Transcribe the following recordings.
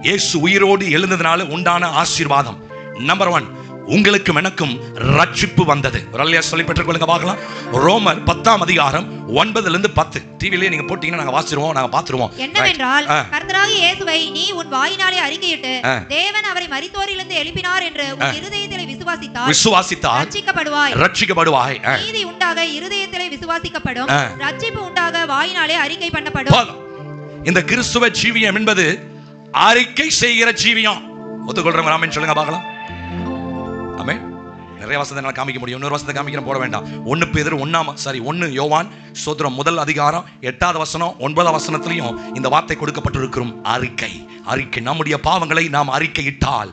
இயேசு உயிரோடு எழுந்ததுனால உண்டான ஆசீர்வாதம். நம்பர் 1, உங்களுக்கும் எனக்கும் ரட்சிப்பு வந்தது. சொல்லி பெற்றுக்கொள்ளுங்க பார்க்கலாம். ரோமர் 10ஆம் அதிகாரம் 9-10 டிவிலே நீங்க போட்டீங்கன்னா நாங்க வாசிடுவோம், நாங்க பாத்துருவோம். என்னவென்றால் கர்த்தராகிய இயேசுவை நீ உன் வாயினாலே அறிக்கையிட்டு தேவன் அவரை மரித்தோரிலிருந்து எழுப்பினார் என்று உன் இருதயத்திலே விசுவாசித்தால் ரட்சிக்கப்படுவாய். நீதி உண்டாக இருதயத்திலே விசுவாசிக்கப்படும், ரட்சிப்பு உண்டாக வாயினாலே அறிக்கை பண்ணப்படும். இந்த கிறிஸ்துவ ஜீவியம் என்பது அறிக்கை செய்கிற ஜீவியம். ஒத்துக்கொள்றவங்க ஆமென் சொல்லுங்க பார்க்கலாம். ஆமென். நிறைய வசனங்களை காமிக்க முடியும், இன்னொரு வசனத்தை காமிக்கிற போட வேண்டாம். 1 யோவான் சோத்திரம் 1 அதிகாரம் 8வது வசனம் 9வது வசனத்திலையும் இந்த வார்த்தை கொடுக்கப்பட்டிருக்கும். அறிக்கை நம்முடைய பாவங்களை நாம் அறிக்கையிட்டால்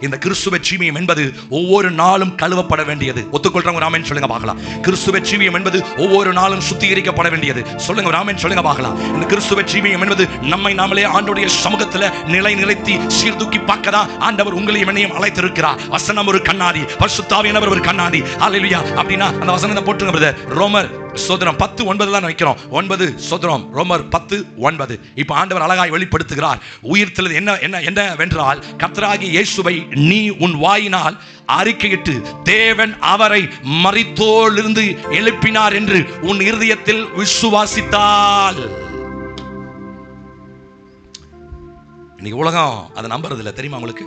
இந்த கிறிஸ்துவ ஜீவியம் என்பது ஒவ்வொரு நாளும் கழுவப்பட வேண்டியது. ஒத்துக்கொள்றவங்க ஆமென் சொல்லுங்க பார்க்கலாம். கிறிஸ்துவ ஜீவியம் என்பது ஒவ்வொரு நாளும் சுத்திகரிக்கப்பட வேண்டியது. சொல்லுங்க ஆமென் சொல்லுங்க பார்க்கலாம். இந்த கிறிஸ்துவ ஜீவியம் என்பது நம்மை நாமளே ஆண்டவருடைய சமூகத்தில் நிலைநிறுத்தி சீர்தூக்கி பார்க்கதான் ஆண்டவர் உங்களையும் என்னையும் அழைத்திருக்கிறார். வசனம் ஒரு கண்ணாடி, பரிசுத்த ஆவியானவர் ஒரு கண்ணாடி. ஹல்லேலூயா. அப்படினா அந்த வசனத்தை போட்டுங்க பிரதர். ரோமர் சோதரம் 10:9 தான் வைக்கிறோம். 9 சோதரம் ரோமர் 10:9. இப்ப ஆண்டவர் அழகாய் வெளிப்படுத்துகிறார். உயிர்த்தெழுதல் என்னவென்றால் கர்த்தராகிய இயேசுவை நீ உன் வாயினால் அறிக்கையிட்டு தேவன் அவரை மரித்தோரிலிருந்து எழுப்பினார் என்று உன் இருதயத்தில் விசுவாசித்தால். இன்னைக்கு உலகம் அதை நம்புறது இல்லை, தெரியுமா உங்களுக்கு?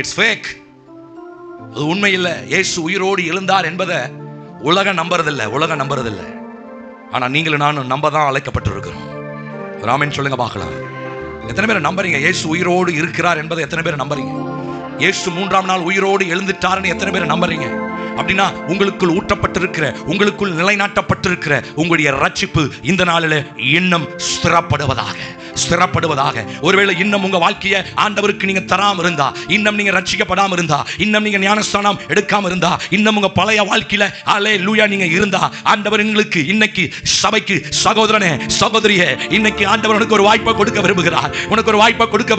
It's fake. அது உண்மை இல்லை. இயேசு உயிரோடு எழுந்தார் என்பதை உலகம் நம்புறதில்லை. ஆனா நீங்களும் நானும் நம்ப தான் அழைக்கப்பட்டிருக்கிறோம். ஆமென் சொல்லுங்க பார்க்கலாம். எத்தனை பேர் நம்புறீங்க இயேசு உயிரோடு இருக்கிறார் என்பதை? எத்தனை பேர் நம்புறீங்க இயேசு 3ஆம் நாள் உயிரோடு எழுந்துட்டார்னு? எத்தனை பேர் நம்புறீங்க? அப்படின்னா உங்களுக்குள் ஊற்றப்பட்டிருக்கிற, உங்களுக்குள் நிலைநாட்டப்பட்டிருக்கிற உங்களுடைய ரட்சிப்பு இந்த நாளில் இன்னும் ஸ்திரப்படுவதாக. ஒருவேளை இன்னும் உங்க வாழ்க்கையை ஆண்டவருக்கு நீங்க தராம இருந்தா, இன்னும் நீங்க ரட்சிக்கப்படாம இருந்தா, இன்னும் நீங்க ஞானஸ்தானம் எடுக்காம இருந்தா, இன்னும் உங்க பழைய வாழ்க்கையில ஹல்லேலூயா நீங்க இருந்தா, ஆண்டவர் உங்களுக்கு இன்னைக்கு சபைக்கு சகோதரனே சகோதரியே, இன்னைக்கு ஆண்டவர் உனக்கு ஒரு வாய்ப்பை கொடுக்க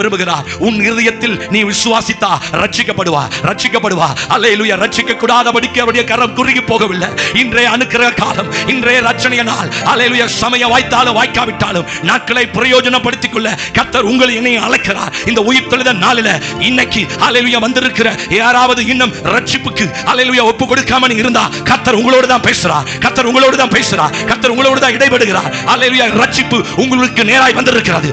விரும்புகிறார். உன் இருதயத்தில் நீ விசுவாசித்தா ரட்சிக்கப்படுவா. ஹல்லேலூயா. ரட்சிக்க கூடாதபடிக்கு அவருடைய கரம் குறுகி போகவில்லை. இன்றைய அனுக்கிரக காலம், இன்றைய ரட்சணிய நாள். ஹல்லேலூயா. சமயம் வாய்த்தாலும் வாய்க்காவிட்டாலும் நாட்களை பிரயோஜனம் கர்த்தர் உங்களை என்னையும் அழைக்கிறார். இந்த உயிர்த்தெழுதல் நாளில இன்னைக்கு ஹல்லேலூயா வந்திருக்கிற யாராவது இன்னும் ரட்சிப்புக்கு ஹல்லேலூயா ஒப்பு கொடுக்காம இருந்தா கர்த்தர் உங்களோடு தான் பேசுறார். கர்த்தர் உங்களோடு தான் இடைபடுகிறார். ஹல்லேலூயா. ரட்சிப்பு உங்களுக்கு நேராய் வந்திருக்கிறது.